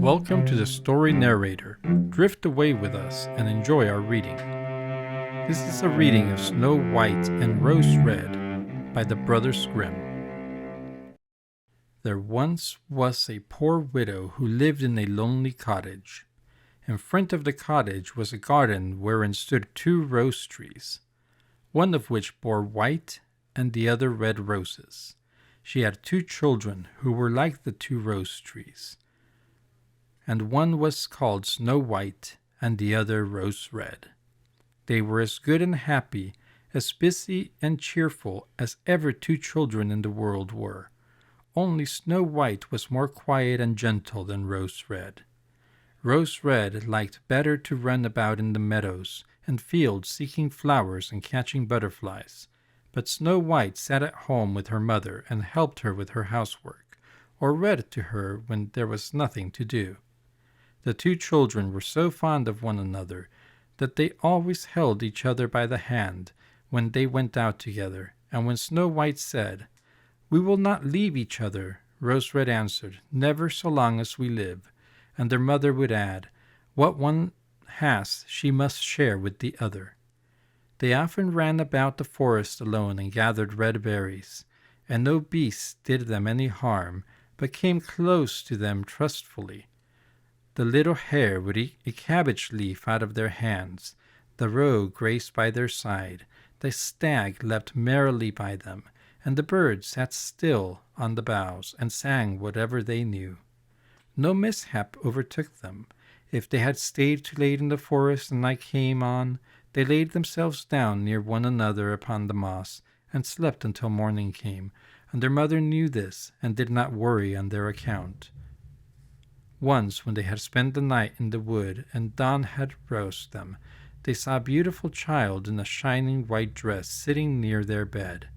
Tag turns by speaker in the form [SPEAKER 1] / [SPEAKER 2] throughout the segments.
[SPEAKER 1] Welcome to the Story Narrator. Drift away with us and enjoy our reading. This is a reading of Snow White and Rose Red by the Brothers Grimm. There once was a poor widow who lived in a lonely cottage. In front of the cottage was a garden wherein stood 2 rose trees, one of which bore white and the other red roses. She had 2 children who were like the 2 rose trees, and one was called Snow White and the other Rose Red. They were as good and happy, as busy and cheerful as ever 2 children in the world were. Only Snow White was more quiet and gentle than Rose Red. Rose Red liked better to run about in the meadows and fields seeking flowers and catching butterflies, but Snow White sat at home with her mother and helped her with her housework, or read to her when there was nothing to do. The 2 children were so fond of one another that they always held each other by the hand when they went out together, and when Snow White said, "We will not leave each other," Rose Red answered, "Never so long as we live," and their mother would add, "What one has she must share with the other." They often ran about the forest alone and gathered red berries, and no beasts did them any harm, but came close to them trustfully. The little hare would eat a cabbage leaf out of their hands, the roe grazed by their side, the stag leapt merrily by them, and the birds sat still on the boughs and sang whatever they knew. No mishap overtook them. If they had stayed too late in the forest and night came on, they laid themselves down near one another upon the moss and slept until morning came, and their mother knew this and did not worry on their account. Once, when they had spent the night in the wood and dawn had roused them, they saw a beautiful child in a shining white dress sitting near their bed.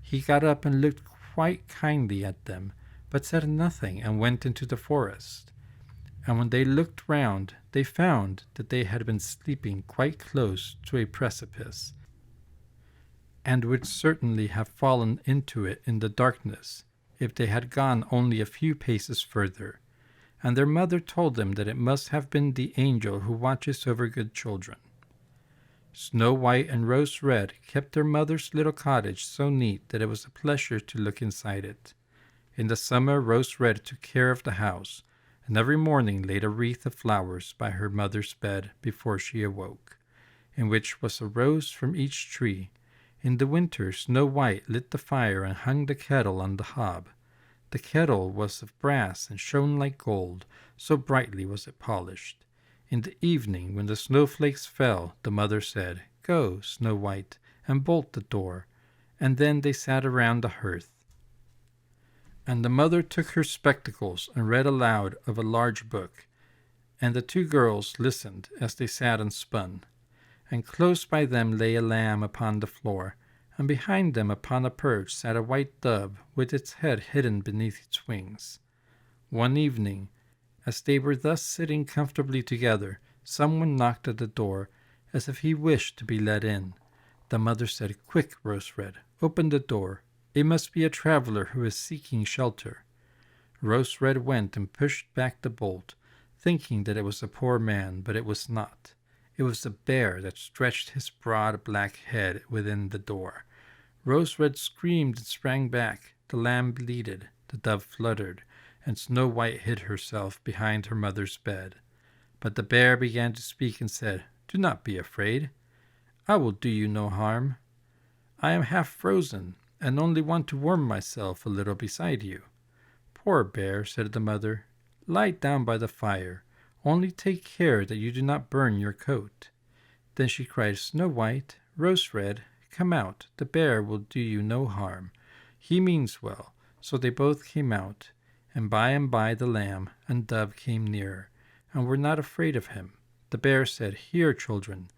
[SPEAKER 1] He got up and looked quite kindly at them, but said nothing and went into the forest. And when they looked round, they found that they had been sleeping quite close to a precipice, and would certainly have fallen into it in the darkness if they had gone only a few paces further. And their mother told them that it must have been the angel who watches over good children. Snow White and Rose Red kept their mother's little cottage so neat that it was a pleasure to look inside it. In the summer, Rose Red took care of the house, and every morning laid a wreath of flowers by her mother's bed before she awoke, in which was a rose from each tree. In the winter, Snow White lit the fire and hung the kettle on the hob. The kettle was of brass and shone like gold, so brightly was it polished. In the evening, when the snowflakes fell, the mother said, "Go, Snow White, and bolt the door." And then they sat around the hearth. And the mother took her spectacles and read aloud of a large book, and the 2 girls listened as they sat and spun. And close by them lay a lamb upon the floor, and behind them upon a perch sat a white dove with its head hidden beneath its wings. One evening, as they were thus sitting comfortably together, someone knocked at the door as if he wished to be let in. The mother said, "Quick, Rose Red, open the door. It must be a traveler who is seeking shelter." Rose Red went and pushed back the bolt, thinking that it was a poor man, but it was not. It was a bear that stretched his broad black head within the door. Rose Red screamed and sprang back. The lamb bleated, the dove fluttered, and Snow White hid herself behind her mother's bed. But the bear began to speak and said, "Do not be afraid. I will do you no harm. I am half frozen, and only want to warm myself a little beside you." "Poor bear," said the mother, "lie down by the fire. Only take care that you do not burn your coat." Then she cried, "Snow White, Rose Red, come out. The bear will do you no harm. He means well." So they both came out, and by the lamb and dove came nearer, and were not afraid of him. The bear said, "Here, children,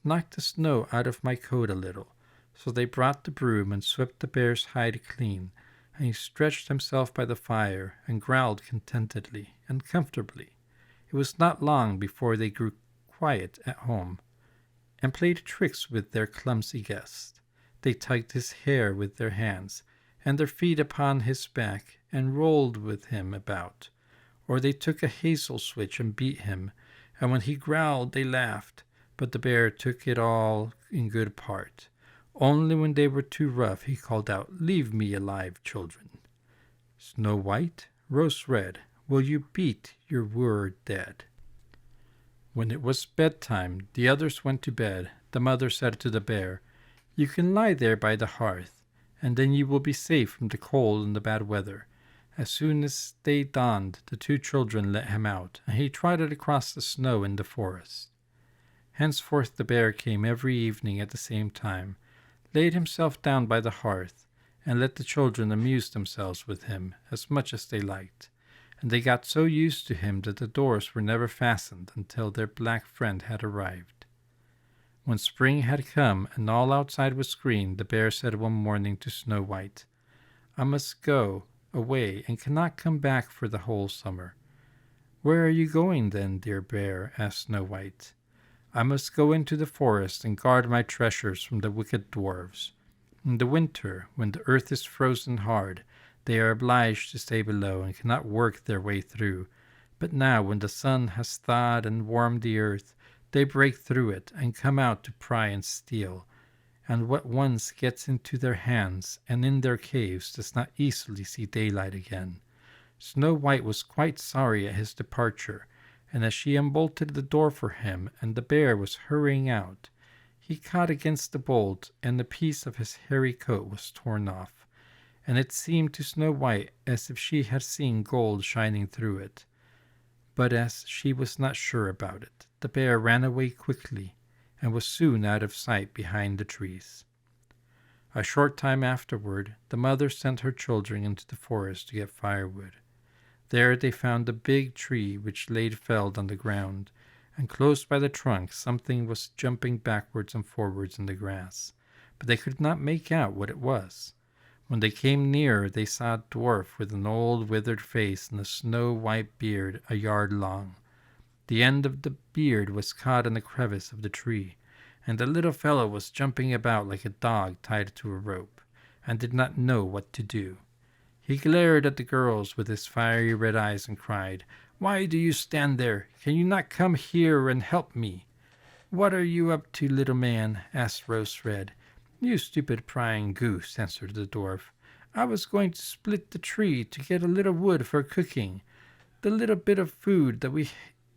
[SPEAKER 1] knock the snow out of my coat a little." So they brought the broom and swept the bear's hide clean, and he stretched himself by the fire and growled contentedly and comfortably. It was not long before they grew quiet at home, and played tricks with their clumsy guest. They tugged his hair with their hands, and their feet upon his back, and rolled with him about, Or they took a hazel switch and beat him, and when he growled they laughed, but the bear took it all in good part. Only when they were too rough he called out, "Leave me alive, children." Snow White, Rose Red, will you beat your wooer dead? When it was bedtime, the others went to bed. The mother said to the bear, "You can lie there by the hearth, and then you will be safe from the cold and the bad weather." As soon as day dawned, the two children let him out, and he trotted across the snow in the forest. Henceforth the bear came every evening at the same time, laid himself down by the hearth, and let the children amuse themselves with him as much as they liked, and they got so used to him that the doors were never fastened until their black friend had arrived. When spring had come and all outside was green, the bear said one morning to Snow White, "I must go away and cannot come back for the whole summer." "Where are you going then, dear bear?" asked Snow White. "I must go into the forest and guard my treasures from the wicked dwarfs. In the winter, when the earth is frozen hard, they are obliged to stay below and cannot work their way through. But now, when the sun has thawed and warmed the earth, they break through it and come out to pry and steal. And what once gets into their hands and in their caves does not easily see daylight again." Snow White was quite sorry at his departure, and as she unbolted the door for him and the bear was hurrying out, he caught against the bolt, and a piece of his hairy coat was torn off, and it seemed to Snow White as if she had seen gold shining through it. But as she was not sure about it, the bear ran away quickly, and was soon out of sight behind the trees. A short time afterward, the mother sent her children into the forest to get firewood. There they found a big tree which lay felled on the ground, and close by the trunk something was jumping backwards and forwards in the grass, but they could not make out what it was. When they came nearer, they saw a dwarf with an old withered face and a snow-white beard a yard long. The end of the beard was caught in a crevice of the tree, and the little fellow was jumping about like a dog tied to a rope, and did not know what to do. He glared at the girls with his fiery red eyes and cried, "Why do you stand there? Can you not come here and help me?" "What are you up to, little man?" asked Rose Red. "You stupid prying goose," answered the dwarf. "I was going to split the tree to get a little wood for cooking. The little bit of food that we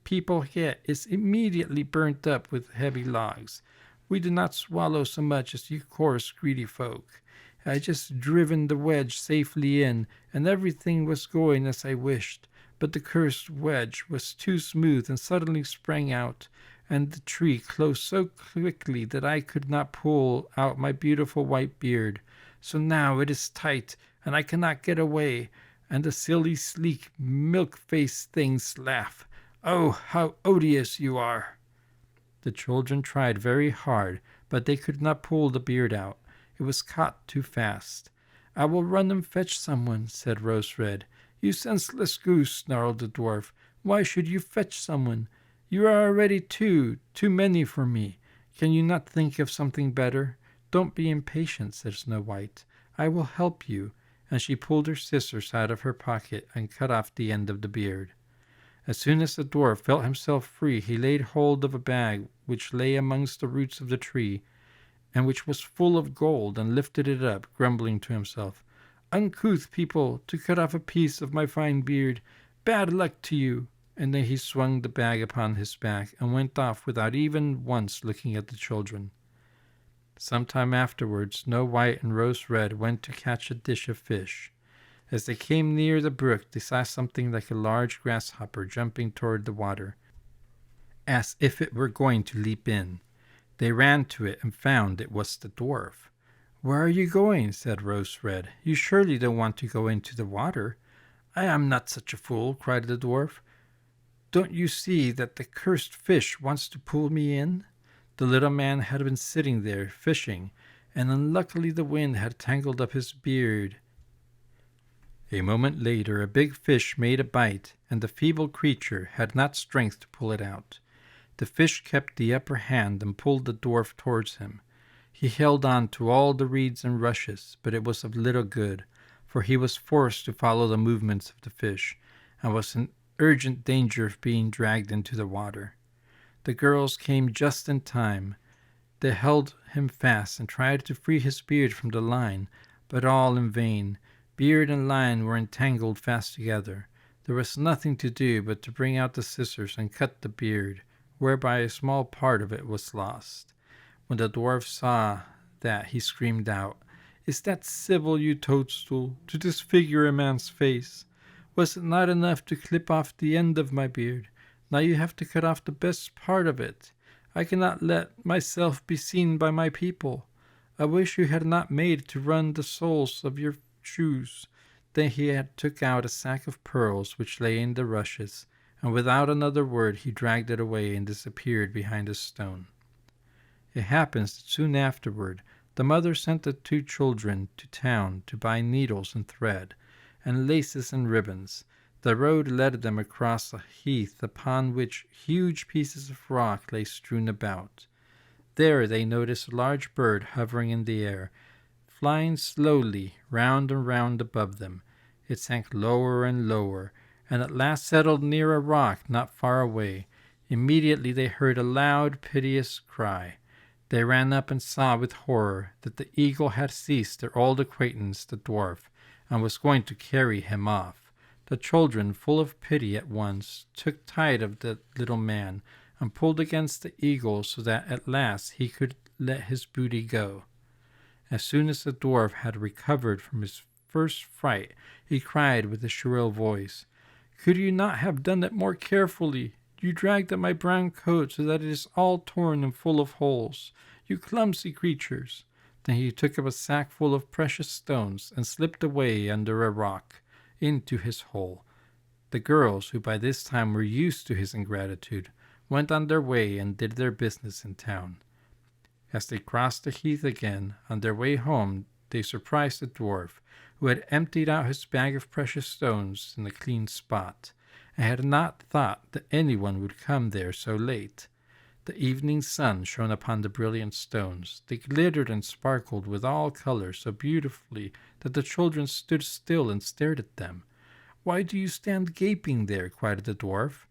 [SPEAKER 1] people get is immediately burnt up with heavy logs. We do not swallow so much as you coarse, greedy folk. I just driven the wedge safely in, and everything was going as I wished, but the cursed wedge was too smooth and suddenly sprang out, and the tree closed so quickly that I could not pull out my beautiful white beard. So now it is tight, and I cannot get away, and the silly, sleek, milk-faced things laugh. Oh, how odious you are!" The children tried very hard, but they could not pull the beard out. It was caught too fast. "I will run and fetch someone," said Rose Red. "You senseless goose," snarled the dwarf. "Why should you fetch someone? You are already too many for me. Can you not think of something better?" "Don't be impatient," said Snow White. "I will help you." And she pulled her scissors out of her pocket and cut off the end of the beard. As soon as the dwarf felt himself free, he laid hold of a bag which lay amongst the roots of the tree, and which was full of gold, and lifted it up, grumbling to himself, "Uncouth people, to cut off a piece of my fine beard! Bad luck to you!" And then he swung the bag upon his back, and went off without even once looking at the children. Some time afterwards, Snow White and Rose Red went to catch a dish of fish. As they came near the brook, they saw something like a large grasshopper jumping toward the water, as if it were going to leap in. They ran to it and found it was the dwarf. "Where are you going?" said Rose Red. "You surely don't want to go into the water." "I am not such a fool," cried the dwarf. "Don't you see that the cursed fish wants to pull me in?" The little man had been sitting there fishing, and unluckily the wind had tangled up his beard. A moment later a big fish made a bite, and the feeble creature had not strength to pull it out. The fish kept the upper hand and pulled the dwarf towards him. He held on to all the reeds and rushes, but it was of little good, for he was forced to follow the movements of the fish, and was urgent danger of being dragged into the water. The girls came just in time. They held him fast and tried to free his beard from the line, but all in vain. Beard and line were entangled fast together. There was nothing to do but to bring out the scissors and cut the beard, whereby a small part of it was lost. When the dwarf saw that, he screamed out, "Is that civil, you toadstool, to disfigure a man's face? Was it not enough to clip off the end of my beard? Now you have to cut off the best part of it. I cannot let myself be seen by my people. I wish you had not made to run the soles of your shoes." Then he had took out a sack of pearls which lay in the rushes, and without another word he dragged it away and disappeared behind a stone. It happens that soon afterward the mother sent the two children to town to buy needles and thread, and laces and ribbons. The road led them across a heath upon which huge pieces of rock lay strewn about. There they noticed a large bird hovering in the air, flying slowly round and round above them. It sank lower and lower, and at last settled near a rock not far away. Immediately they heard a loud, piteous cry. They ran up and saw with horror that the eagle had seized their old acquaintance, the dwarf, and was going to carry him off. The children, full of pity at once, took tight of the little man and pulled against the eagle so that at last he could let his booty go. As soon as the dwarf had recovered from his first fright, he cried with a shrill voice, "Could you not have done it more carefully? You dragged at my brown coat so that it is all torn and full of holes. You clumsy creatures!" Then he took up a sack full of precious stones and slipped away under a rock into his hole. The girls, who by this time were used to his ingratitude, went on their way and did their business in town. As they crossed the heath again, on their way home, they surprised the dwarf, who had emptied out his bag of precious stones in a clean spot, and had not thought that anyone would come there so late. The evening sun shone upon the brilliant stones. They glittered and sparkled with all colors so beautifully that the children stood still and stared at them. "Why do you stand gaping there?" cried the dwarf,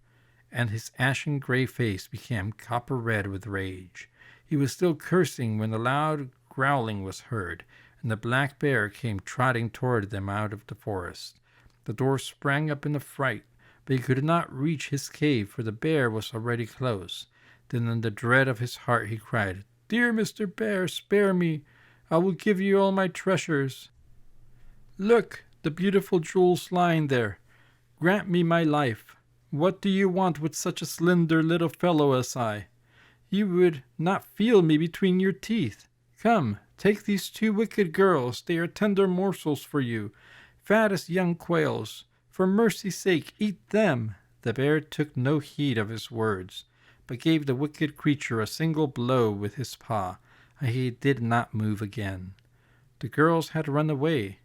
[SPEAKER 1] and his ashen gray face became copper red with rage. He was still cursing when a loud growling was heard, and the black bear came trotting toward them out of the forest. The dwarf sprang up in a fright, but he could not reach his cave, for the bear was already close. Then in the dread of his heart he cried, "Dear Mr. Bear, spare me. I will give you all my treasures. Look, the beautiful jewels lying there. Grant me my life. What do you want with such a slender little fellow as I? You would not feel me between your teeth. Come, take these two wicked girls. They are tender morsels for you, fat as young quails. For mercy's sake, eat them." The bear took no heed of his words, but gave the wicked creature a single blow with his paw, and he did not move again. The girls had run away,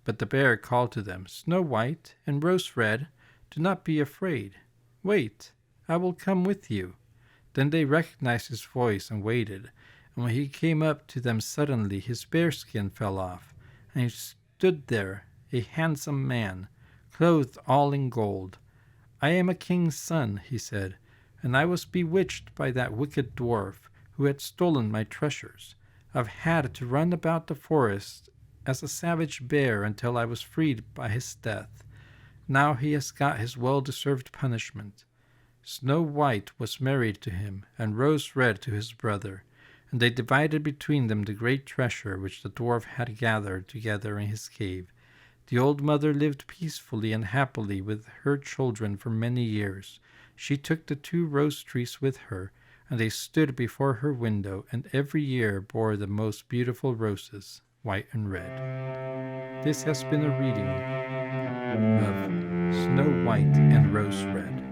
[SPEAKER 1] but the bear called to them, "Snow White and Rose Red, do not be afraid. Wait, I will come with you." Then they recognized his voice and waited, and when he came up to them suddenly his bearskin fell off, and he stood there, a handsome man, clothed all in gold. "I am a king's son," he said, "and I was bewitched by that wicked dwarf who had stolen my treasures. I've had to run about the forest as a savage bear until I was freed by his death. Now he has got his well-deserved punishment." Snow White was married to him, and Rose Red to his brother, and they divided between them the great treasure which the dwarf had gathered together in his cave. The old mother lived peacefully and happily with her children for many years. She took the two rose trees with her, and they stood before her window, and every year bore the most beautiful roses, white and red. This has been a reading of Snow White and Rose Red.